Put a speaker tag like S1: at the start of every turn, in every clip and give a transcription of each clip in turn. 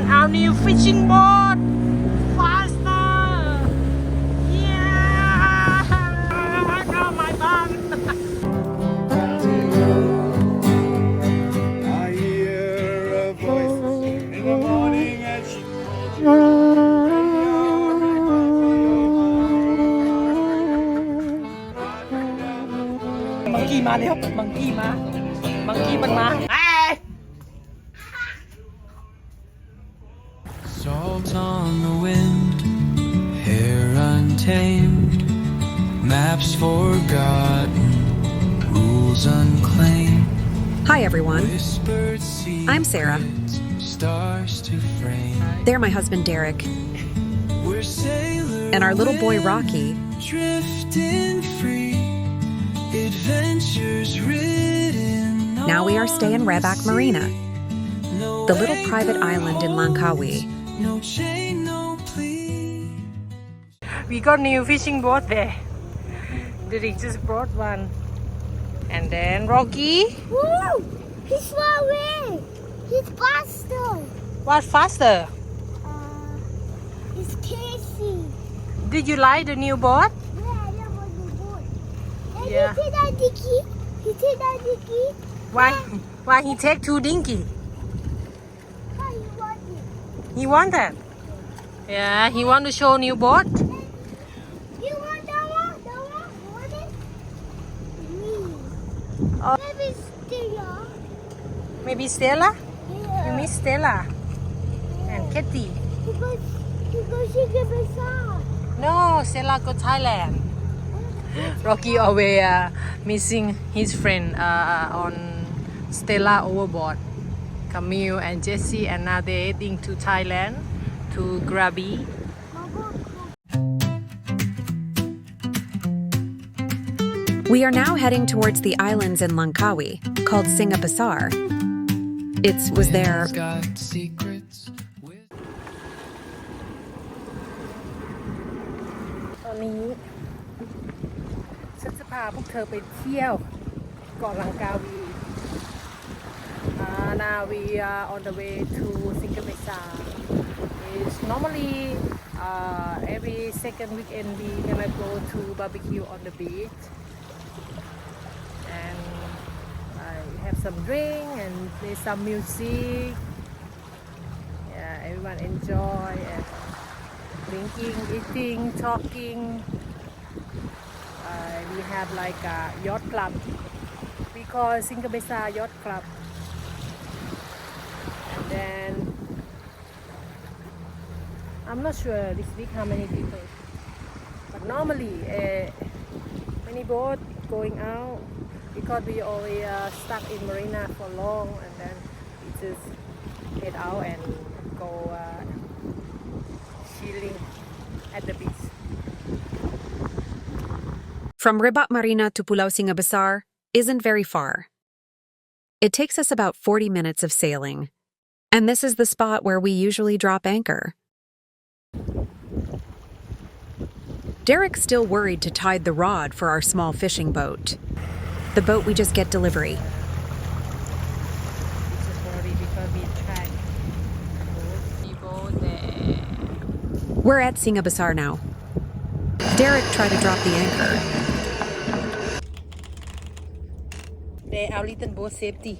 S1: on our new fishing boat. Faster! Yeah! Oh, my bum!
S2: I hear a voice in the morning and she
S1: มังกี้มาแล้วมังกี้มามังกี้มันมา
S3: Salt on the wind, hair untamed, maps forgotten, rules unclaimed.
S4: Hi everyone,
S3: Whispered
S4: I'm Sarah.
S3: secrets, stars to frame.
S4: They're my husband Derek
S3: We're sailor
S4: and our little boy Rocky.
S3: drifting free, adventures written.
S4: Now we are staying Rebak Marina,
S3: No
S4: the little
S3: anchor
S4: private island in Langkawi.
S3: No chain, no plea.
S1: We got new fishing boat there. Derek just brought one. And then Rocky.
S5: Woo! He's far away. He's faster.
S1: What faster?
S5: It's Casey.
S1: Did you like the new boat?
S5: Yeah, that was the boat. And
S1: Yeah.
S5: he see that dicky? He see that dicky?
S1: Why he take two dinky?
S5: How you want it?
S1: He want that. Yeah, he want to show new boat.
S5: You want that one? That one? Want it? Me.
S1: Oh.
S5: Maybe Stella.
S1: Maybe Stella?
S5: Yeah.
S1: You miss Stella and Kitty.
S5: Because she give us out.
S1: No, Stella go Thailand. Rocky always missing his friend on Stella overboard. Camille and Jessie, and now they're heading to Thailand to Krabi.
S4: We are now heading towards the islands in Langkawi, called Singa Besar. It was there.
S3: Got secrets with
S1: ตอนนี้ฉันจะพาพวกเธอไปเที่ยวเกาะลังกาวี Now we are on the way to Singa Besar. It's normally every second weekend we gonna go to barbecue on the beach and have some drink and play some music. Yeah, everyone enjoy and drinking, eating, talking. We have like a yacht club. We call Singa Besar Yacht Club. And then I'm not sure this week how many people, but normally many boats going out because we always stuck in marina for long, and then we just head out and go chilling at the beach.
S4: From Rebak Marina to Pulau Singa Besar isn't very far. It takes us about 40 minutes of sailing, and this is the spot where we usually drop anchor. Derek's still worried to tide the rod for our small fishing boat, the boat we just get delivery.
S1: It's just worried because we track people there.
S4: We're at Singa Besar now. Derek tried to drop the anchor.
S1: They our little boat safety.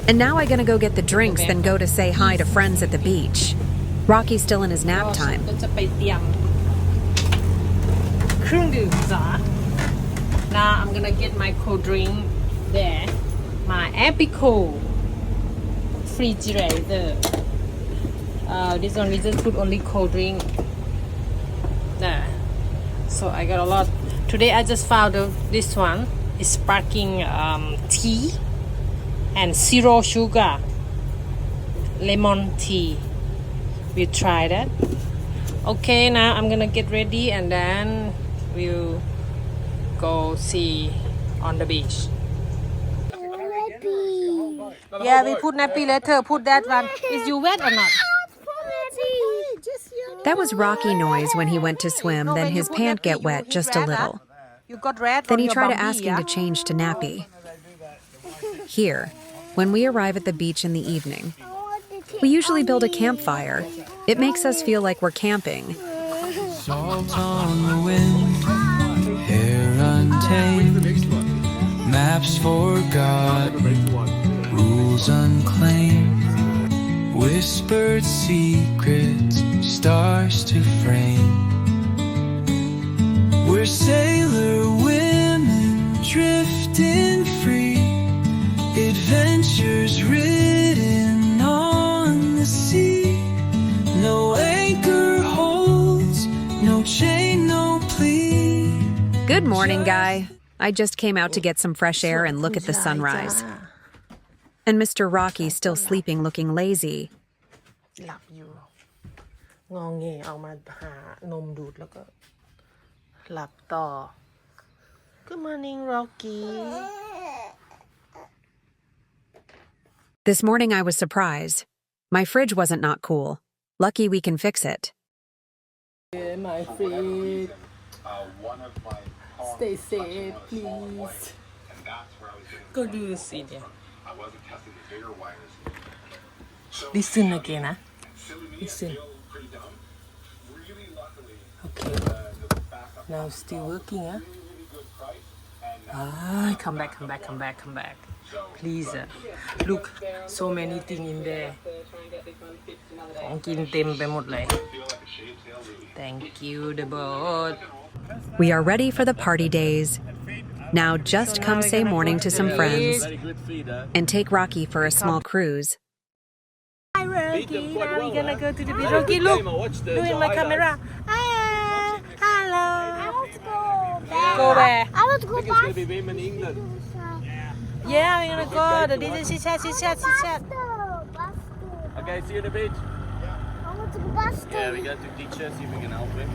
S4: And now I'm gonna go get the drinks, then go to say hi to friends at the beach. Rocky's still in his nap time.
S1: ก็จะไปเตรียมเครื่องดื่มจ้ะ Now I'm gonna get my cold drink there. My Epico refrigerator. This one we just put only cold drink. There. So I got a lot. Today I just found this one is sparkling tea and zero sugar lemon tea. We try that. Okay, now I'm gonna get ready and then we'll go see on the beach. Yeah, we put nappy later. Put that one. Is you wet or not?
S4: That was Rocky noise when he went to swim,
S1: No,
S4: then
S1: when you
S4: his
S1: put
S4: pant
S1: nappy,
S4: get
S1: you
S4: wet
S1: hit
S4: just a
S1: red,
S4: little.
S1: You got red.
S4: Then
S1: on
S4: he
S1: your
S4: tried to
S1: bumby,
S4: ask him
S1: yeah?
S4: to change to nappy. Here, when we arrive at the beach in the evening, We usually build a campfire. It makes us feel like we're camping.
S3: Salt on the wind, hair untamed, maps forgotten, rules unclaimed, whispered secrets, stars to frame. We're sailor women drifting free, adventures written on the sea. No anchor holds, no chain, no plea.
S4: Good morning, Guy. I just came out to get some fresh air and look at the sunrise. And Mr. Rocky's still sleeping, looking lazy.
S1: หลับอยู่งอแงออกมาหานมดูดแล้วก็หลับต่อ Good morning Rocky
S4: This morning I was surprised. My fridge wasn't not cool. Lucky we can fix it.
S1: My friend Stay safe please Go do the seat yeah Listen again huh Listen Okay Now still working huh Come back Please Look so many things in there ของกินเต็มไปหมดเลย Thank you the boat
S4: We are ready for the party days. Now just come say morning to some friends and take Rocky for a small cruise.
S1: Hi Rocky now we're gonna go to the beach Rocky look doing my camera hello
S5: I want to go back.
S1: Go where?
S5: I want to go back.
S1: Yeah we're gonna go the Disney chat
S6: Okay, see you on the beach.
S5: I want to go back.
S6: Yeah, we got to teacher, see if we can help him.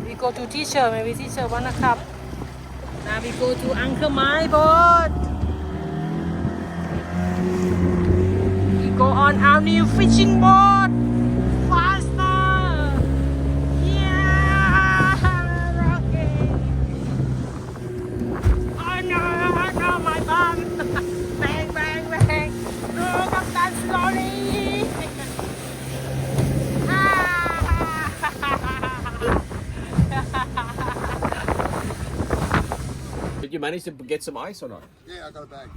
S1: We go to teacher maybe teacher wanna come Now we go to Uncle My boat We go on our new fishing boat Faster Yeah Rocky Oh no my bum Bang No Captain slowly
S6: Did you manage to get some ice or not?
S2: Yeah, I got a bag.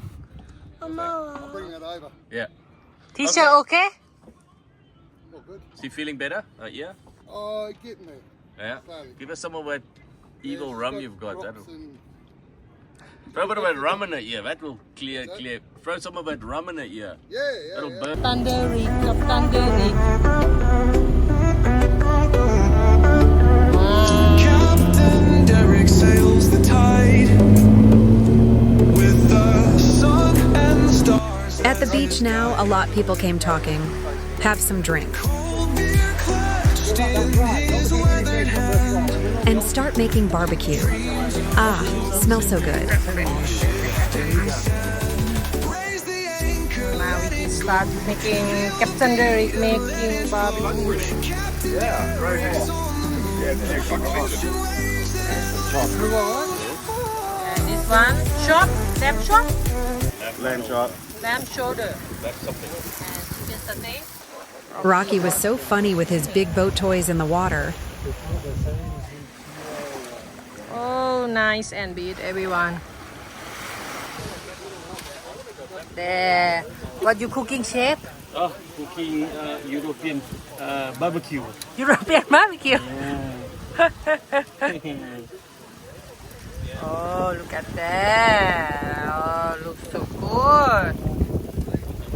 S1: Mama
S2: I'm bringing it over.
S6: Yeah.
S1: Teacher okay?
S2: Oh, good.
S6: Is he feeling better? Yeah?
S2: Oh, getting there.
S6: Yeah.
S2: Slowly.
S6: Give us some of that evil
S2: Yeah,
S6: rum
S2: it's
S6: you've got.
S2: drops
S6: That'll...
S2: and-
S6: Throw a bit of that rum in it, yeah. That will clear. Throw some of that rum in it, yeah.
S2: Yeah,
S6: That'll
S2: yeah.
S6: burn.
S1: Thundering, thundering.
S3: Captain Derek sails the tide with the sun and the stars.
S4: At the beach now, a lot people came talking. Have some drink.
S3: Cold beer clutched in his weathered hand.
S4: And start making barbecue. Ah, smells so good.
S3: Raise the anchor.
S1: Now we can start making Captain Derek making barbecue. And this one, chop, lamb chop,
S2: Lamb chop.
S1: lamb shoulder,
S6: That's something.
S1: and chicken satay.
S4: Rocky was so funny with his big boat toys in the water.
S1: Oh, nice and beat everyone. There. What you cooking, chef?
S6: Cooking European barbecue.
S1: European barbecue. Oh, look at that. Oh, looks so good.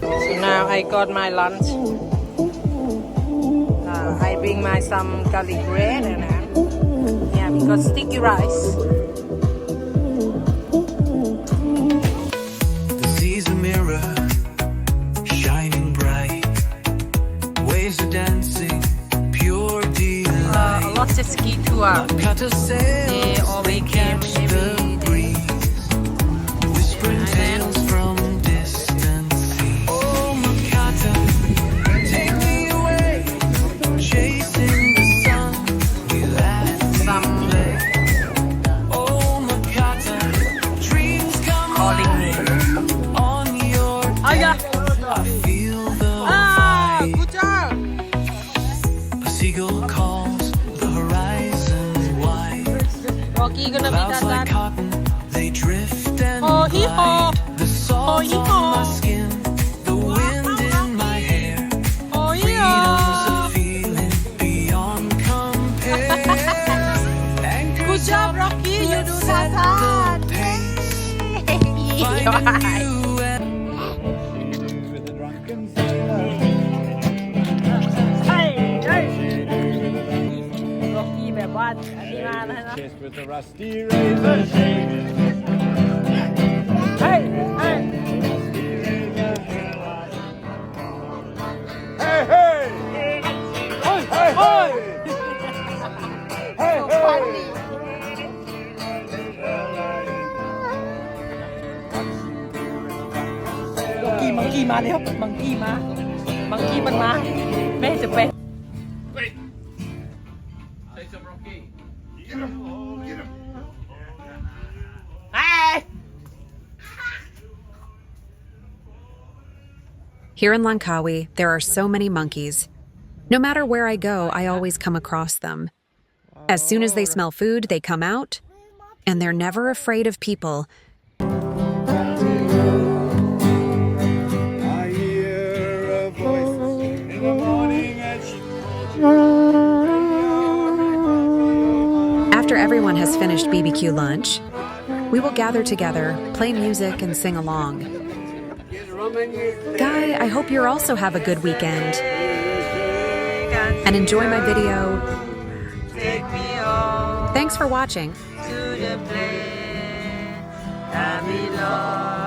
S1: So now I got my lunch. I bring my some garlic bread and yeah, we got sticky rice.
S3: The sea's a mirror, shining bright. Waves are dancing, pure delight.
S1: Lots of ski tour.
S3: Cut a sail,
S1: They always came every day.
S3: whispering tales from distant sea. Oh, Makata, take me away, chasing the sun. We laugh
S1: Some
S3: Oh, Makata, dreams come
S1: calling me.
S3: on your
S1: Oh yeah.
S3: I feel the
S1: Ah, good gonna be
S3: Clouds like
S1: that.
S3: cotton, they drift and
S1: Oh, hee
S3: glide.
S1: haw.
S3: The salt
S1: hee
S3: on
S1: haw.
S3: my skin, the wind in my hair.
S1: Oh,
S3: Freedom's
S1: yeah.
S3: a feeling beyond compare. And
S1: Good job, Rocky. You do
S3: set
S1: that.
S3: the pace. Finding you and
S2: With a drunken sailor.
S1: โรกี้แบบว่าอันนี้มาแล้วนะ
S2: Chased with a rusty razor shade.
S1: Hey, hey.
S2: Hey, hey! Hey, hey! Hey, hey!
S1: Monkey มาแล้ว Monkey มา Monkey มันมา แม่จะเป็น
S6: Say some Rocky.
S4: Here in Langkawi, there are so many monkeys. No matter where I go, I always come across them. As soon as they smell food, they come out, and they're never afraid of people.
S2: I hear a voice in the morning as she
S4: After everyone has finished BBQ lunch, we will gather together, play music, and sing along. Guy, I hope you also have a good weekend. And enjoy my video.
S1: Take me home
S4: Thanks for watching.
S1: to the place I belong.